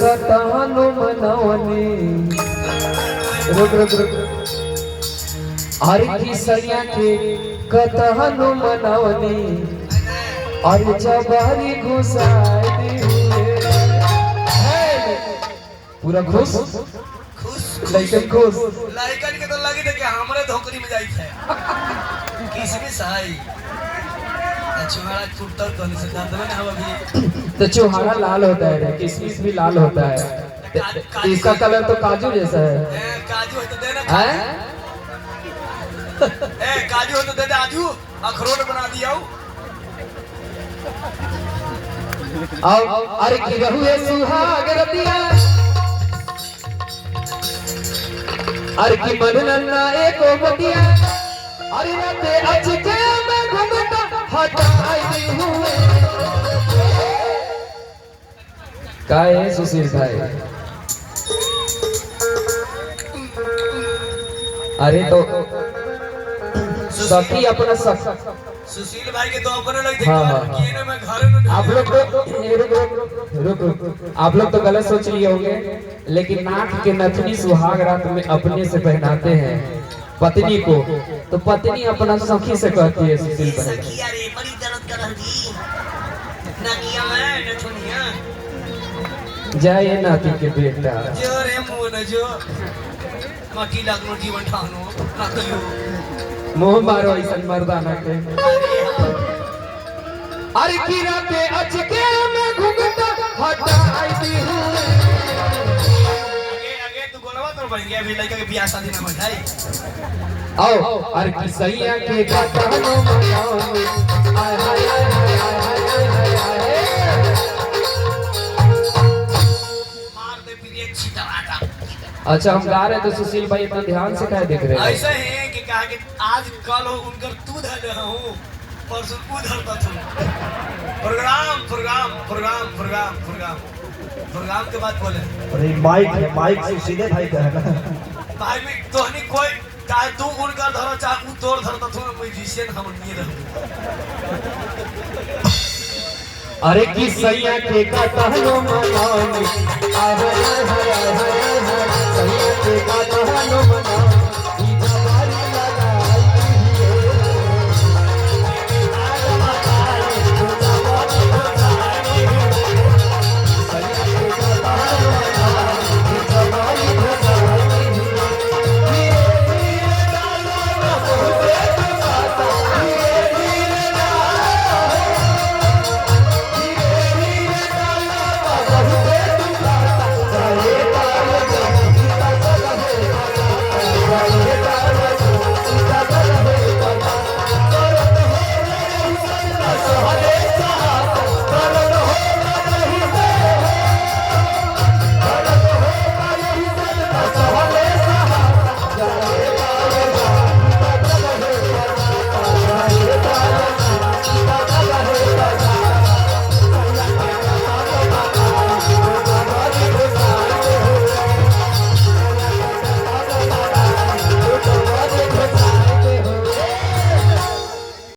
कतहनु मनवनी रुक रुक रुक अरे की सैया के कतहनु मनवनी अरे जबारी घुसाई पूरा खुश लाइकन खुश लाइकन के तो लगी थे कि हमरे धोकरी में जाई थे किसमें सहाय चुहाड़ा फुटता तो नहीं सकता तो ना अभी तो चुहाड़ा लाल होता है किशमिश भी लाल होता है इसका कलर तो काजू जैसा है काजू है तो देना है काजू है तो दे दे आजू अखरोट बना दिया आओ अरे की रहुए सुहाग रतिया अरे की मन नन्ना एको बतिया अरे राते अचके में घुमता हटाई हुए काय है सुशील भाई अरे तो सखी अपना सुशील भाई के तो अपने लग थे हाँ। मैं घर में आप लोग तो रुक आप लोग तो गलत सोच लिए होंगे लेकिन नाक के नथनी सुहाग रात में अपने से पहनाते हैं पत्नी को तो पत्नी अपना सखी से कहती है सुशील भाई सखी अरे बड़ी दर्द कर रही नकिया में नथुनिया जय नाती के बेटा जो रे मोन जो मटी लगनो जीवन ठानो नकलो मोह मारो ऐसा मर्दाना के अरे की राते अचके में घुंघटा हटाई दी हूं आगे तू गोलवा तो बन गया अभी लड़का के बियाह शादी ना हो जाए आओ अरे की सैया के कतहनो मनाओ आय हाय हाय हाय मार दे फिर एक छिटवाटा अच्छा हम गा रहे हैं तो सुशील भाई इतना ध्यान से क्या देख रहे हैं ऐसा है कि कहा कि आज कल हो उनकर तू धर रहा हूँ परसों तू धरता तू program program program program program program के बाद बोले अरे माइक सुशीले भाई का है ना भाई में तो नहीं कोई चाहे तू उनकर धरो चाहे तू तोड़ धरता तू म्यूजिशियन हम नहीं रहो अरे की सैया के कतहनो मनाओ